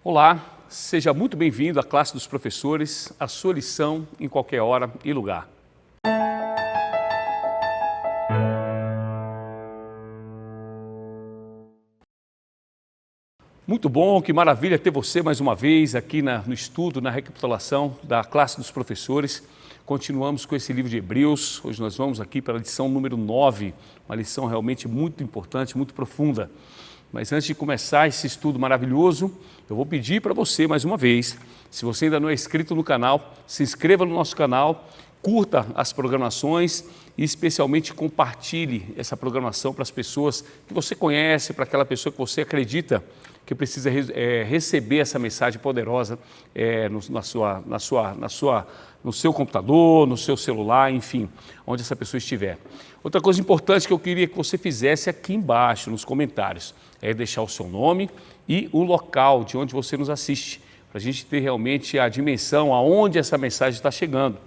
Olá, seja muito bem-vindo à classe dos professores, a sua lição em qualquer hora e lugar. Muito bom, que maravilha ter você mais uma vez aqui no estudo, na recapitulação da classe dos professores. Continuamos com esse livro de Hebreus. Hoje nós vamos aqui para a lição número 9, uma lição realmente muito importante, muito profunda. Mas antes de começar esse estudo maravilhoso, eu vou pedir para você mais uma vez, se você ainda não é inscrito no canal, se inscreva no nosso canal, curta as programações e especialmente compartilhe essa programação para as pessoas que você conhece, para aquela pessoa que você acredita que precisa receber essa mensagem poderosa no seu computador, no seu celular, enfim, onde essa pessoa estiver. Outra coisa importante que eu queria que você fizesse aqui embaixo, nos comentários, é deixar o seu nome e o local de onde você nos assiste, para a gente ter realmente a dimensão aonde essa mensagem está chegando.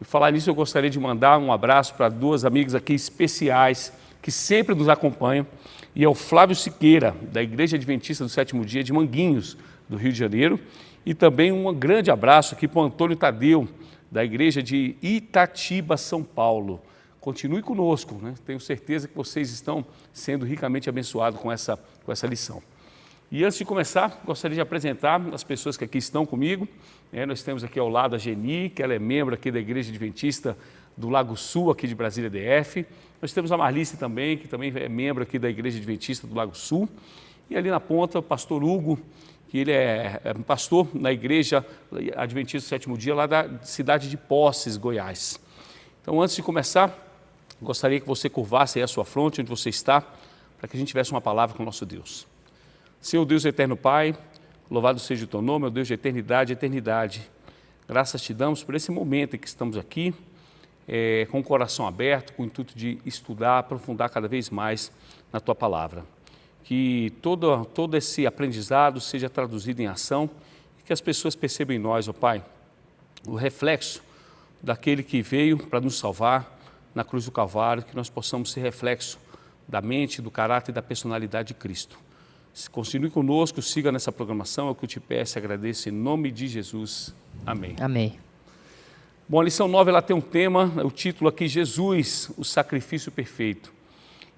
E falar nisso, eu gostaria de mandar um abraço para duas amigas aqui especiais que sempre nos acompanham, e é o Flávio Siqueira, da Igreja Adventista do Sétimo Dia de Manguinhos, do Rio de Janeiro, e também um grande abraço aqui para o Antônio Tadeu, da Igreja de Itatiba, São Paulo. Continue conosco, né? Tenho certeza que vocês estão sendo ricamente abençoados com essa lição. E antes de começar, gostaria de apresentar as pessoas que aqui estão comigo. Nós temos aqui ao lado a Geni, que ela é membro aqui da Igreja Adventista do Lago Sul, aqui de Brasília DF. Nós temos a Marlice também, que também é membro aqui da Igreja Adventista do Lago Sul. E ali na ponta, o pastor Hugo, que ele é pastor na Igreja Adventista do Sétimo Dia, lá da cidade de Poces, Goiás. Então, antes de começar, gostaria que você curvasse aí a sua fronte, onde você está, para que a gente tivesse uma palavra com o nosso Deus. Senhor Deus eterno Pai, louvado seja o teu nome, ó Deus de eternidade, eternidade. Graças te damos por esse momento em que estamos aqui, com o coração aberto, com o intuito de estudar, aprofundar cada vez mais na tua palavra. Que todo esse aprendizado seja traduzido em ação e que as pessoas percebam em nós, ó Pai, o reflexo daquele que veio para nos salvar na cruz do Calvário, que nós possamos ser reflexo da mente, do caráter e da personalidade de Cristo. Continue conosco, siga nessa programação, é o que eu te peço e agradeço em nome de Jesus. Amém. Amém. Bom, a lição 9 ela tem um tema, o título aqui, Jesus, o sacrifício perfeito.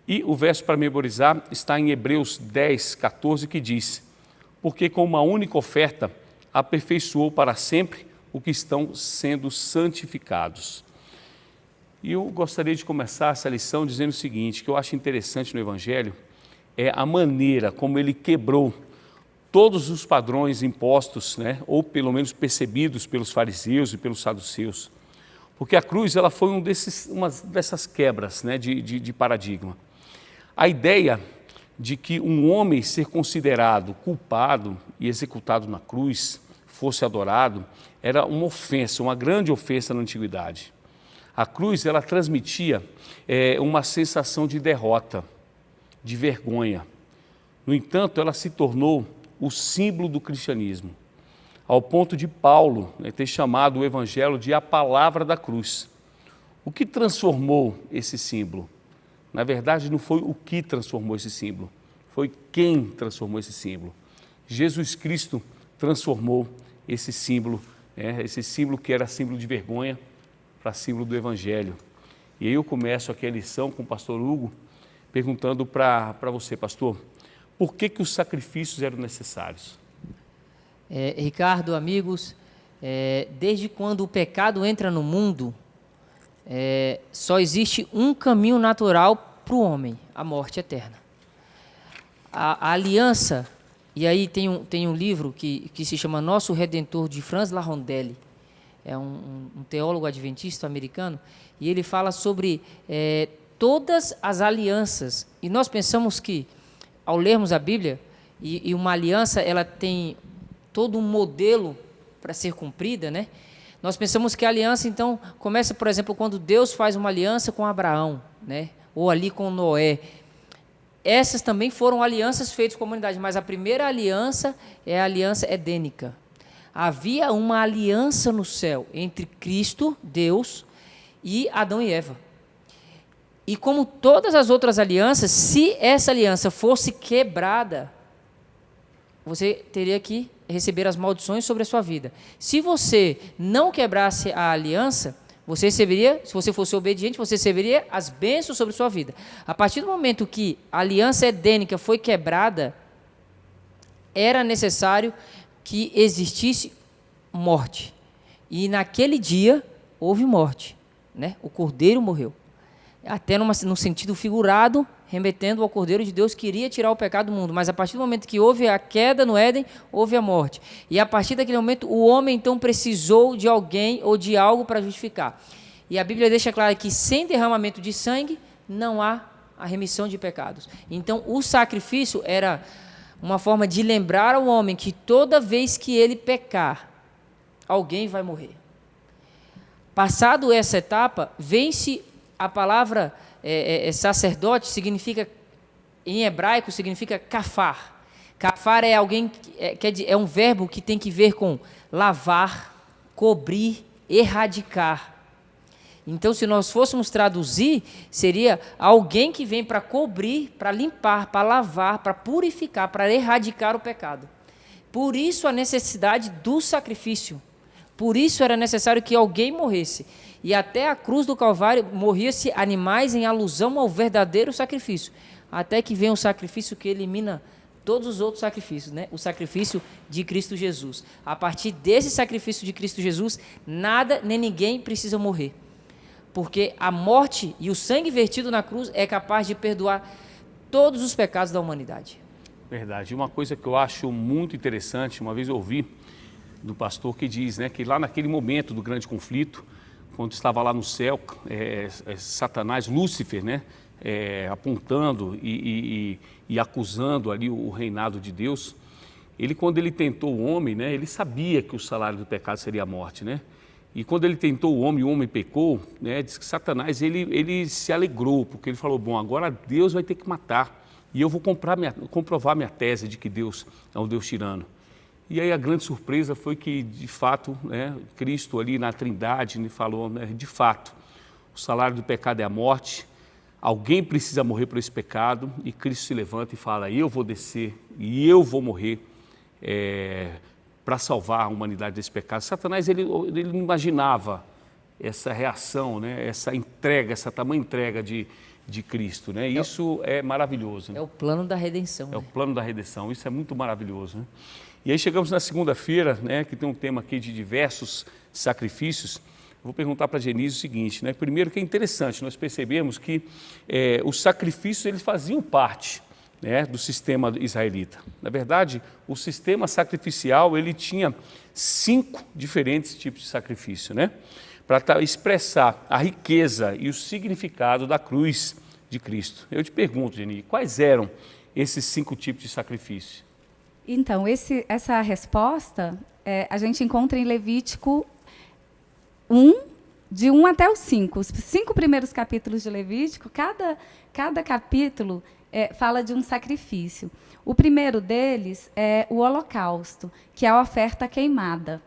E o verso para memorizar está em Hebreus 10, 14, que diz: porque com uma única oferta aperfeiçoou para sempre o que estão sendo santificados. E eu gostaria de começar essa lição dizendo o seguinte, que eu acho interessante no Evangelho, é a maneira como ele quebrou todos os padrões impostos, né, ou pelo menos percebidos pelos fariseus e pelos saduceus. Porque a cruz ela foi uma dessas quebras, né, de paradigma. A ideia de que um homem ser considerado culpado e executado na cruz, fosse adorado, era uma ofensa, uma grande ofensa na antiguidade. A cruz ela transmitia uma sensação de derrota, de vergonha. No entanto, ela se tornou o símbolo do cristianismo, ao ponto de Paulo ter chamado o Evangelho de a palavra da cruz. O que transformou esse símbolo? Na verdade, não foi o que transformou esse símbolo, foi quem transformou esse símbolo. Jesus Cristo transformou esse símbolo que era símbolo de vergonha, para símbolo do Evangelho. E aí eu começo aqui a lição com o pastor Hugo, perguntando para você, pastor, por que os sacrifícios eram necessários? Ricardo, amigos, desde quando o pecado entra no mundo, só existe um caminho natural para o homem, a morte eterna. A aliança, e aí tem um livro que se chama Nosso Redentor, de Franz La Rondelli, é um teólogo adventista americano, e ele fala sobre todas as alianças. E nós pensamos que, ao lermos a Bíblia, e uma aliança ela tem todo um modelo para ser cumprida, né? Nós pensamos que a aliança, então, começa, por exemplo, quando Deus faz uma aliança com Abraão, né? Ou ali com Noé. Essas também foram alianças feitas com a humanidade, mas a primeira aliança é a aliança edênica. Havia uma aliança no céu entre Cristo, Deus, e Adão e Eva. E como todas as outras alianças, se essa aliança fosse quebrada, você teria que receber as maldições sobre a sua vida. Se você não quebrasse a aliança, você receberia, se você fosse obediente, você receberia as bênçãos sobre a sua vida. A partir do momento que a aliança edênica foi quebrada, era necessário que existisse morte. E naquele dia houve morte, né? O cordeiro morreu. Até no sentido figurado, remetendo ao Cordeiro de Deus que iria tirar o pecado do mundo. Mas a partir do momento que houve a queda no Éden, houve a morte. E a partir daquele momento, o homem então precisou de alguém ou de algo para justificar. E a Bíblia deixa claro que sem derramamento de sangue, não há a remissão de pecados. Então, o sacrifício era uma forma de lembrar ao homem que toda vez que ele pecar, alguém vai morrer. Passado essa etapa, vence a palavra sacerdote, significa, em hebraico, significa kafar. Kafar é alguém, é um verbo que tem que ver com lavar, cobrir, erradicar. Então, se nós fôssemos traduzir, seria alguém que vem para cobrir, para limpar, para lavar, para purificar, para erradicar o pecado. Por isso a necessidade do sacrifício. Por isso era necessário que alguém morresse. E até a cruz do Calvário morria-se animais em alusão ao verdadeiro sacrifício. Até que vem o sacrifício que elimina todos os outros sacrifícios, né? O sacrifício de Cristo Jesus. A partir desse sacrifício de Cristo Jesus, nada nem ninguém precisa morrer. Porque a morte e o sangue vertido na cruz é capaz de perdoar todos os pecados da humanidade. Verdade. Uma coisa que eu acho muito interessante, uma vez eu ouvi do pastor que diz, né, que lá naquele momento do grande conflito, quando estava lá no céu, Satanás, Lúcifer, né, apontando e acusando ali o reinado de Deus, quando ele tentou o homem, né, ele sabia que o salário do pecado seria a morte, né? E quando ele tentou o homem pecou, né, diz que Satanás ele se alegrou, porque ele falou, bom, agora Deus vai ter que matar, e eu vou comprovar minha tese de que Deus é um Deus tirano. E aí a grande surpresa foi que, de fato, né, Cristo ali na Trindade falou, né, de fato, o salário do pecado é a morte, alguém precisa morrer por esse pecado, e Cristo se levanta e fala, eu vou descer e eu vou morrer para salvar a humanidade desse pecado. Satanás, ele não imaginava essa reação, né, essa entrega, essa tamanha entrega de Cristo, né? Isso é maravilhoso. Né? É o plano da redenção. É o plano da redenção, isso é muito maravilhoso, né? E aí chegamos na segunda-feira, né, que tem um tema aqui de diversos sacrifícios. Eu vou perguntar para a Genise o seguinte, né? Primeiro, que é interessante, nós percebemos que os sacrifícios eles faziam parte, né, do sistema israelita. Na verdade, o sistema sacrificial ele tinha 5 diferentes tipos de sacrifício, né? Para expressar a riqueza e o significado da cruz de Cristo. Eu te pergunto, Genise, quais eram esses 5 tipos de sacrifício? Então, essa resposta a gente encontra em Levítico 1, de 1 até o 5. Os 5 primeiros capítulos de Levítico, cada capítulo fala de um sacrifício. O primeiro deles é o holocausto, que é a oferta queimada.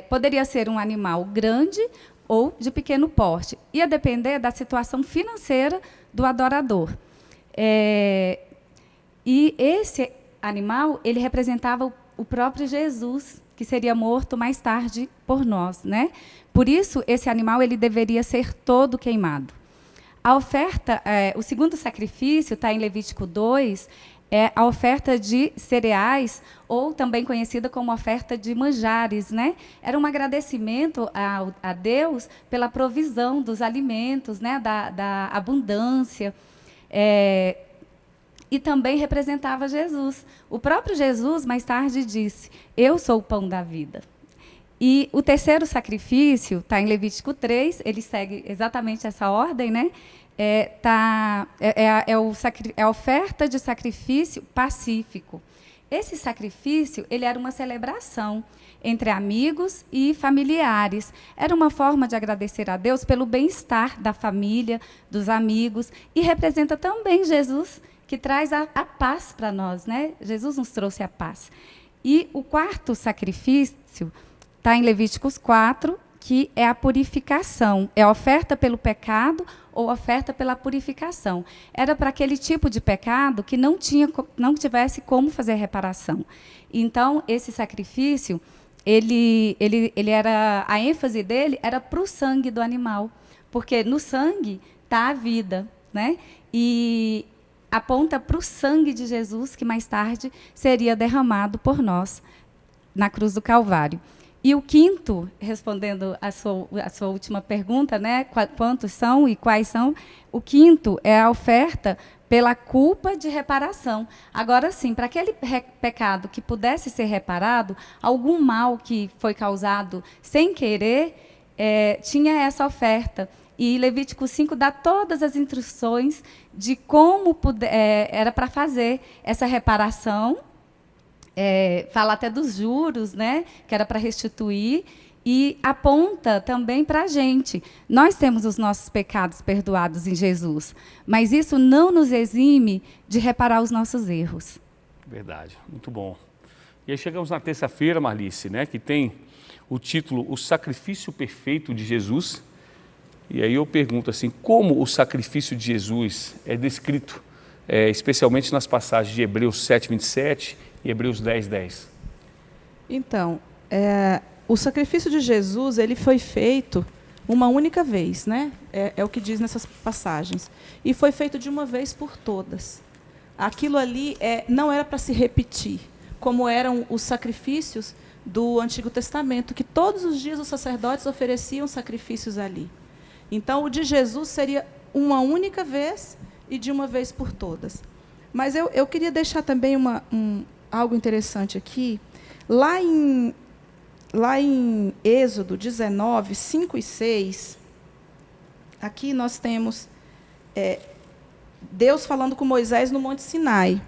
Poderia ser um animal grande ou de pequeno porte. Ia depender da situação financeira do adorador. E esse animal, ele representava o próprio Jesus, que seria morto mais tarde por nós, né? Por isso, esse animal ele deveria ser todo queimado. A oferta, o segundo sacrifício, está em Levítico 2, é a oferta de cereais, ou também conhecida como oferta de manjares, né? Era um agradecimento a Deus pela provisão dos alimentos, né? da abundância. E também representava Jesus. O próprio Jesus, mais tarde, disse, eu sou o pão da vida. E o terceiro sacrifício, está em Levítico 3, ele segue exatamente essa ordem, né? É a oferta de sacrifício pacífico. Esse sacrifício ele era uma celebração entre amigos e familiares. Era uma forma de agradecer a Deus pelo bem-estar da família, dos amigos, e representa também Jesus, que traz a paz para nós, né? Jesus nos trouxe a paz. E o quarto sacrifício está em Levíticos 4, que é a purificação, é a oferta pelo pecado ou oferta pela purificação. Era para aquele tipo de pecado que não tivesse como fazer reparação. Então, esse sacrifício, ele era, a ênfase dele era para o sangue do animal, porque no sangue está a vida, né? E aponta para o sangue de Jesus, que mais tarde seria derramado por nós na cruz do Calvário. E o quinto, respondendo a sua última pergunta, né, quantos são e quais são, o quinto é a oferta pela culpa de reparação. Agora sim, para aquele pecado que pudesse ser reparado, algum mal que foi causado sem querer, tinha essa oferta. E Levítico 5 dá todas as instruções de como era para fazer essa reparação. Fala até dos juros, né, que era para restituir, e aponta também para a gente. Nós temos os nossos pecados perdoados em Jesus, mas isso não nos exime de reparar os nossos erros. Verdade, muito bom. E aí chegamos na terça-feira, Marlice, né, que tem o título O Sacrifício Perfeito de Jesus. E aí eu pergunto assim, como o sacrifício de Jesus é descrito, especialmente nas passagens de Hebreus 7:27 e Hebreus 10:10? Então, o sacrifício de Jesus, ele foi feito uma única vez, né? É o que diz nessas passagens. E foi feito de uma vez por todas. Aquilo ali não era para se repetir, como eram os sacrifícios do Antigo Testamento, que todos os dias os sacerdotes ofereciam sacrifícios ali. Então, o de Jesus seria uma única vez e de uma vez por todas. Mas eu queria deixar também algo interessante aqui. Lá em Êxodo 19, 5 e 6, aqui nós temos Deus falando com Moisés no Monte Sinai.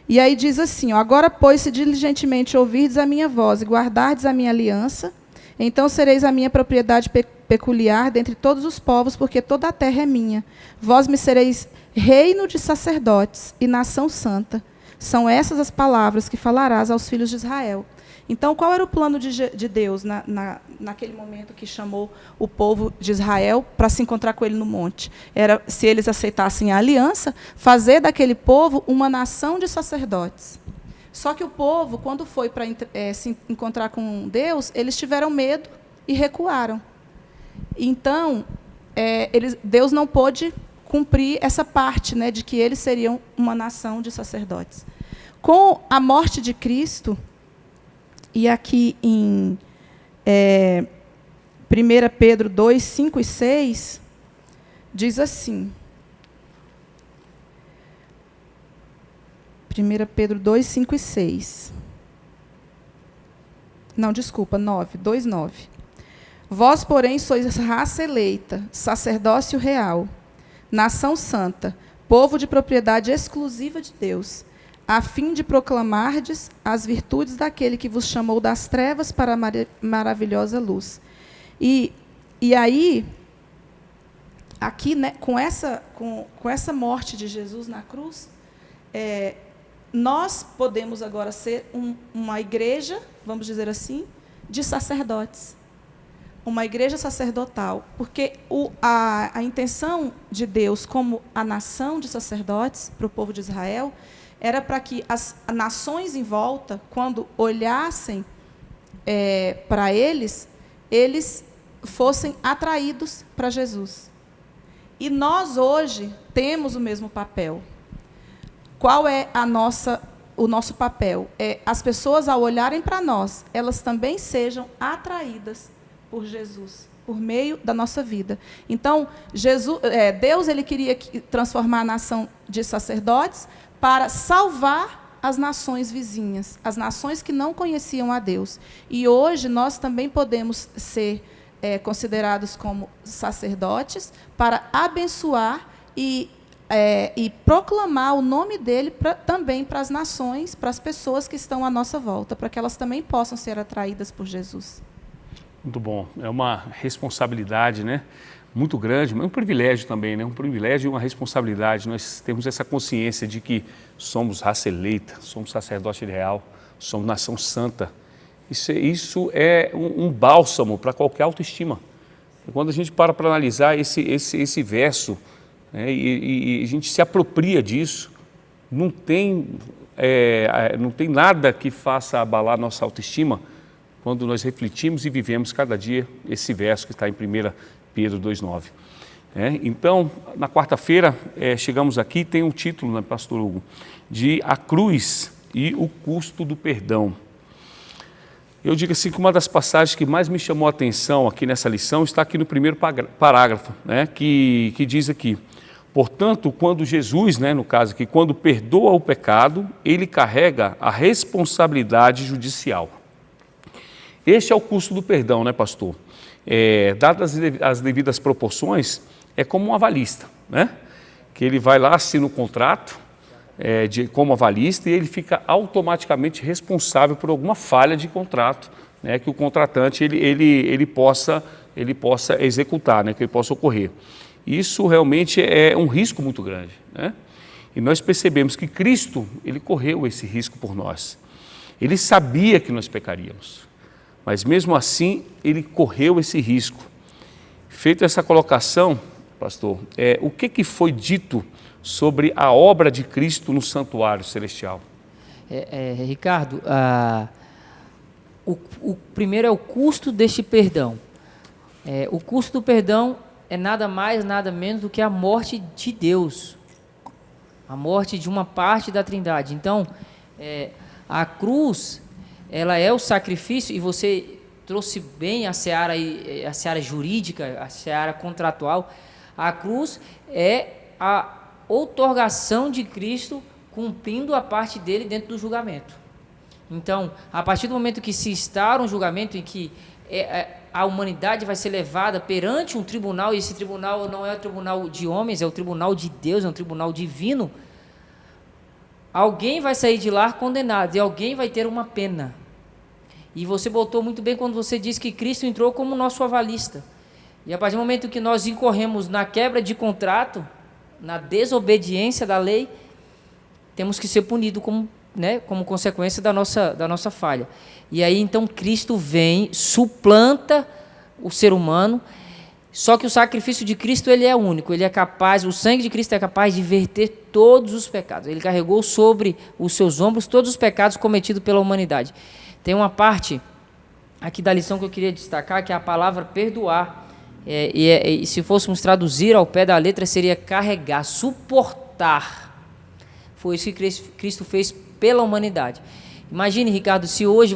E aí diz assim, agora, pois, se diligentemente ouvirdes a minha voz e guardardes a minha aliança, então sereis a minha propriedade peculiar dentre todos os povos, porque toda a terra é minha. Vós me sereis reino de sacerdotes e nação santa. São essas as palavras que falarás aos filhos de Israel. Então, qual era o plano de Deus naquele momento que chamou o povo de Israel para se encontrar com ele no monte? Era, se eles aceitassem a aliança, fazer daquele povo uma nação de sacerdotes. Só que o povo, quando foi para se encontrar com Deus, eles tiveram medo e recuaram. Então, Deus não pôde cumprir essa parte, né, de que eles seriam uma nação de sacerdotes. Com a morte de Cristo, e aqui em 1 Pedro 2, 5 e 6, diz assim. 1 Pedro 2, 5 e 6. Não, desculpa, 9, 2, 9. Vós, porém, sois raça eleita, sacerdócio real, nação santa, povo de propriedade exclusiva de Deus, a fim de proclamardes as virtudes daquele que vos chamou das trevas para a maravilhosa luz. E aí, aqui, né, com essa morte de Jesus na cruz, nós podemos agora ser uma igreja, vamos dizer assim, de sacerdotes. Uma igreja sacerdotal, porque a intenção de Deus como a nação de sacerdotes para o povo de Israel era para que as nações em volta, quando olhassem para eles fossem atraídos para Jesus. E nós hoje temos o mesmo papel. Qual é o nosso papel? As pessoas, ao olharem para nós, elas também sejam atraídas por Jesus, por meio da nossa vida. Então, Deus ele queria transformar a nação de sacerdotes para salvar as nações vizinhas, as nações que não conheciam a Deus. E hoje nós também podemos ser considerados como sacerdotes para abençoar e proclamar o nome dele também para as nações, para as pessoas que estão à nossa volta, para que elas também possam ser atraídas por Jesus. Muito bom. É uma responsabilidade, né, muito grande, mas um privilégio também, né? Um privilégio e uma responsabilidade. Nós temos essa consciência de que somos raça eleita, somos sacerdote real, somos nação santa. Isso é um bálsamo para qualquer autoestima. E quando a gente para analisar esse verso né? E a gente se apropria disso. Não tem nada que faça abalar nossa autoestima quando nós refletimos e vivemos cada dia esse verso que está em 1 Pedro 2,9. Então, na quarta-feira, chegamos aqui, tem um título, né, pastor Hugo, de A Cruz e o Custo do Perdão. Eu digo assim que uma das passagens que mais me chamou a atenção aqui nessa lição está aqui no primeiro parágrafo, né, que diz aqui: portanto, quando Jesus, né, no caso aqui, quando perdoa o pecado, ele carrega a responsabilidade judicial. Este é o custo do perdão, né, pastor? Dadas as devidas proporções, é como um avalista, né? Que ele vai lá, assina o contrato como avalista e ele fica automaticamente responsável por alguma falha de contrato, né, que o contratante ele possa executar, né, que ele possa ocorrer. Isso realmente é um risco muito grande, né? E nós percebemos que Cristo, ele correu esse risco por nós. Ele sabia que nós pecaríamos, mas mesmo assim ele correu esse risco. Feita essa colocação, pastor, o que foi dito sobre a obra de Cristo no santuário celestial? Ricardo, o primeiro é o custo deste perdão. O custo do perdão é nada mais, nada menos do que a morte de Deus, a morte de uma parte da Trindade. Então, a cruz, ela é o sacrifício, e você trouxe bem a seara jurídica, a seara contratual. A cruz é a outorgação de Cristo cumprindo a parte dele dentro do julgamento. Então, a partir do momento que se instaura um julgamento em que a humanidade vai ser levada perante um tribunal, e esse tribunal não é o tribunal de homens, é o tribunal de Deus, é um tribunal divino, alguém vai sair de lá condenado e alguém vai ter uma pena. E você botou muito bem quando você disse que Cristo entrou como nosso avalista. E a partir do momento que nós incorremos na quebra de contrato, na desobediência da lei, temos que ser punidos como consequência da nossa falha. E aí então Cristo vem, suplanta o ser humano, só que o sacrifício de Cristo ele é único, ele é capaz, o sangue de Cristo é capaz de verter todos os pecados. Ele carregou sobre os seus ombros todos os pecados cometidos pela humanidade. Tem uma parte aqui da lição que eu queria destacar, que é a palavra perdoar. E se fôssemos traduzir ao pé da letra, seria carregar, suportar. Foi isso que Cristo fez pela humanidade. Imagine, Ricardo, se hoje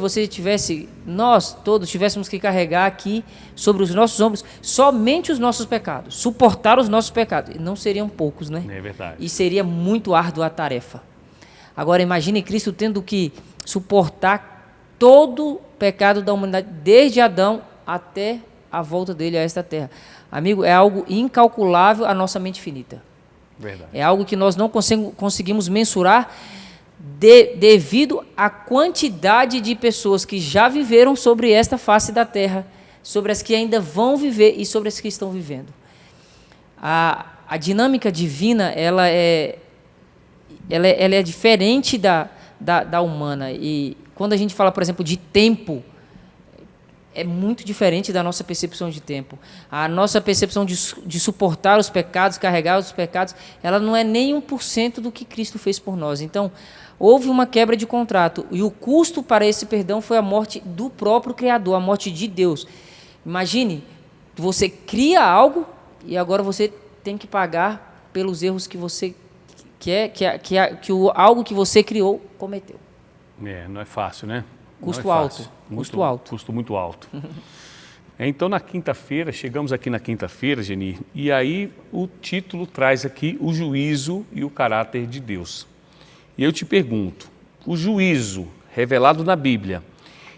nós todos tivéssemos que carregar aqui sobre os nossos ombros somente os nossos pecados, suportar os nossos pecados. Não seriam poucos, né? É verdade. E seria muito árdua a tarefa. Agora, imagine Cristo tendo que suportar todo o pecado da humanidade, desde Adão até a volta dele a esta terra. Amigo, é algo incalculável à nossa mente finita. Verdade. É algo que nós não conseguimos mensurar devido à quantidade de pessoas que já viveram sobre esta face da terra, sobre as que ainda vão viver e sobre as que estão vivendo. A dinâmica divina, ela é diferente da humana. E quando a gente fala, por exemplo, de tempo, é muito diferente da nossa percepção de tempo. A nossa percepção de suportar os pecados, carregar os pecados, ela não é nem 1% do que Cristo fez por nós. Então, houve uma quebra de contrato, e o custo para esse perdão foi a morte do próprio Criador, a morte de Deus. Imagine, você cria algo e agora você tem que pagar pelos erros que você algo que você criou cometeu. Não é fácil, né? Custo alto. Custo muito alto. Então, na quinta-feira, chegamos aqui na quinta-feira, Geni, e aí o título traz aqui o juízo e o caráter de Deus. E eu te pergunto, o juízo revelado na Bíblia,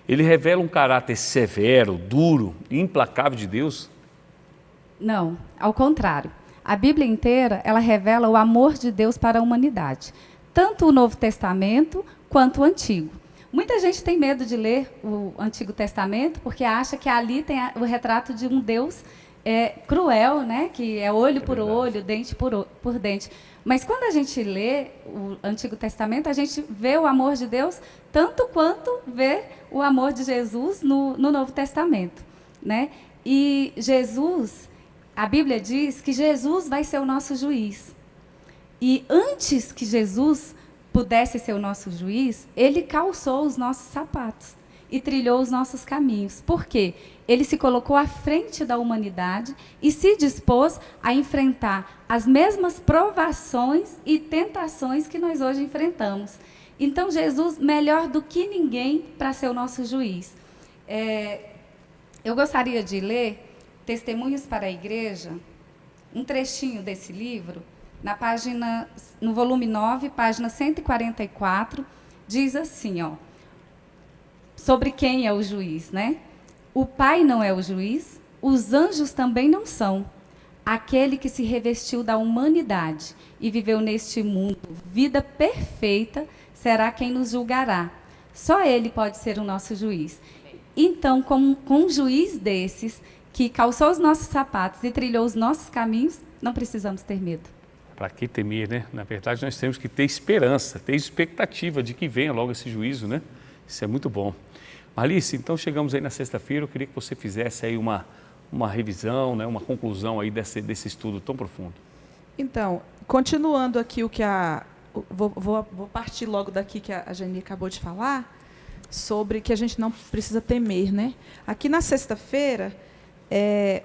ele revela um caráter severo, duro e implacável de Deus? Não, ao contrário. A Bíblia inteira, ela revela o amor de Deus para a humanidade, tanto o Novo Testamento quanto o Antigo. Muita gente tem medo de ler o Antigo Testamento porque acha que ali tem o retrato de um Deus cruel, né? Que é olho por olho, dente por dente. Mas quando a gente lê o Antigo Testamento, a gente vê o amor de Deus tanto quanto vê o amor de Jesus no Novo Testamento, né? E Jesus, a Bíblia diz que Jesus vai ser o nosso juiz. E antes que Jesus pudesse ser o nosso juiz, ele calçou os nossos sapatos e trilhou os nossos caminhos. Por quê? Ele se colocou à frente da humanidade e se dispôs a enfrentar as mesmas provações e tentações que nós hoje enfrentamos. Então, Jesus, melhor do que ninguém para ser o nosso juiz. Eu gostaria de ler Testemunhos para a Igreja, um trechinho desse livro, no volume 9, página 144, diz assim, sobre quem é o juiz, né? O Pai não é o juiz, os anjos também não são. Aquele que se revestiu da humanidade e viveu neste mundo vida perfeita será quem nos julgará. Só ele pode ser o nosso juiz. Então, com um juiz desses, que calçou os nossos sapatos e trilhou os nossos caminhos, não precisamos ter medo. Para que temer, né? Na verdade, nós temos que ter esperança, ter expectativa de que venha logo esse juízo, né? Isso é muito bom. Marlice, então chegamos aí na sexta-feira, eu queria que você fizesse aí uma revisão, né? Uma conclusão aí desse estudo tão profundo. Então, continuando aqui o que vou partir logo daqui que a Jani acabou de falar, sobre que a gente não precisa temer, né? Aqui na sexta-feira,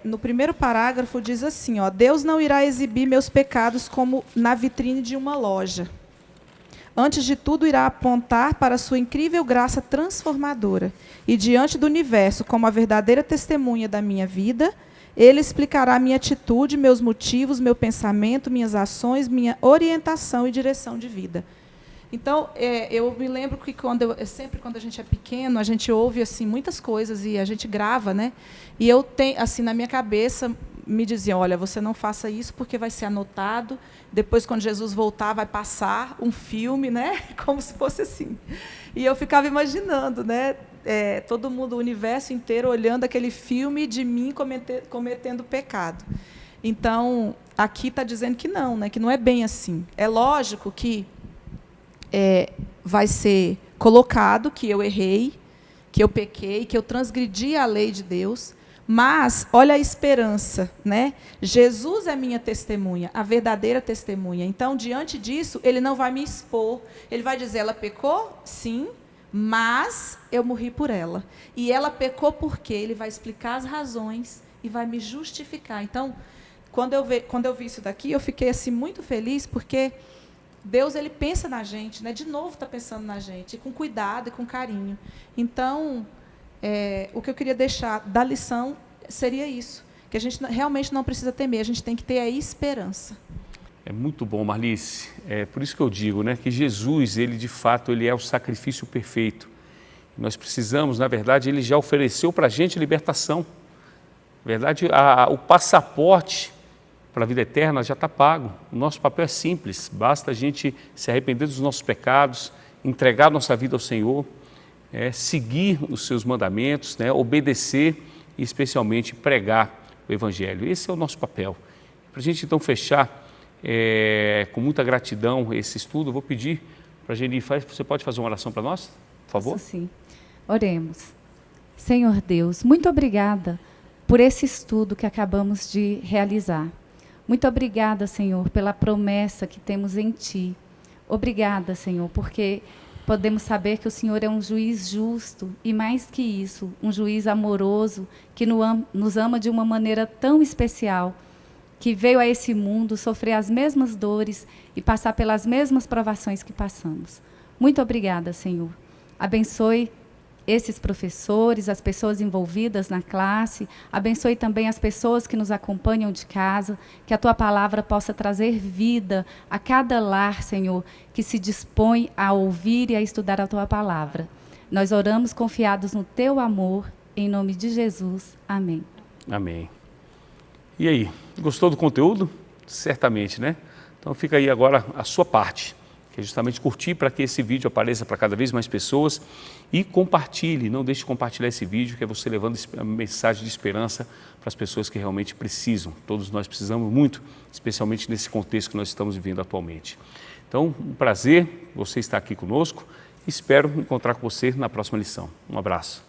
no primeiro parágrafo diz assim, Deus não irá exibir meus pecados como na vitrine de uma loja. Antes de tudo, irá apontar para a sua incrível graça transformadora. E diante do universo, como a verdadeira testemunha da minha vida, ele explicará minha atitude, meus motivos, meu pensamento, minhas ações, minha orientação e direção de vida. Então, eu me lembro que sempre quando a gente é pequeno, a gente ouve assim muitas coisas e a gente grava, né? E eu tenho, assim, na minha cabeça, me diziam, olha, você não faça isso porque vai ser anotado, depois, quando Jesus voltar, vai passar um filme, né? Como se fosse assim. E eu ficava imaginando, né? Todo mundo, o universo inteiro, olhando aquele filme de mim cometendo pecado. Então, aqui está dizendo que não, né? Que não é bem assim. É lógico que vai ser colocado que eu errei, que eu pequei, que eu transgredi a lei de Deus, mas olha a esperança, né? Jesus é minha testemunha, a verdadeira testemunha. Então, diante disso, ele não vai me expor. Ele vai dizer, ela pecou? Sim, mas eu morri por ela. E ela pecou por quê? Ele vai explicar as razões e vai me justificar. Então, quando eu vi isso daqui, eu fiquei assim muito feliz, porque Deus, ele pensa na gente, né? De novo está pensando na gente, com cuidado e com carinho. Então, o que eu queria deixar da lição seria isso, que a gente realmente não precisa temer, a gente tem que ter a esperança. É muito bom, Marlice. É por isso que eu digo, né, que Jesus, ele de fato, ele é o sacrifício perfeito. Nós precisamos, na verdade, ele já ofereceu para a gente libertação. Na verdade, o passaporte para a vida eterna já está pago. O nosso papel é simples, basta a gente se arrepender dos nossos pecados, entregar nossa vida ao Senhor, seguir os seus mandamentos, né, obedecer e especialmente pregar o Evangelho. Esse é o nosso papel. Para a gente então fechar com muita gratidão esse estudo, eu vou pedir para a Geni, você pode fazer uma oração para nós, por favor? Isso sim. Oremos. Senhor Deus, muito obrigada por esse estudo que acabamos de realizar. Muito obrigada, Senhor, pela promessa que temos em Ti. Obrigada, Senhor, porque podemos saber que o Senhor é um juiz justo e, mais que isso, um juiz amoroso que nos ama de uma maneira tão especial, que veio a esse mundo sofrer as mesmas dores e passar pelas mesmas provações que passamos. Muito obrigada, Senhor. Abençoe esses professores, as pessoas envolvidas na classe, abençoe também as pessoas que nos acompanham de casa, que a Tua palavra possa trazer vida a cada lar, Senhor, que se dispõe a ouvir e a estudar a Tua palavra. Nós oramos confiados no Teu amor, em nome de Jesus. Amém. Amém. E aí, gostou do conteúdo? Certamente, né? Então fica aí agora a sua parte, que é justamente curtir para que esse vídeo apareça para cada vez mais pessoas e compartilhe, não deixe de compartilhar esse vídeo, que é você levando a mensagem de esperança para as pessoas que realmente precisam. Todos nós precisamos muito, especialmente nesse contexto que nós estamos vivendo atualmente. Então, um prazer você estar aqui conosco. Espero encontrar com você na próxima lição. Um abraço.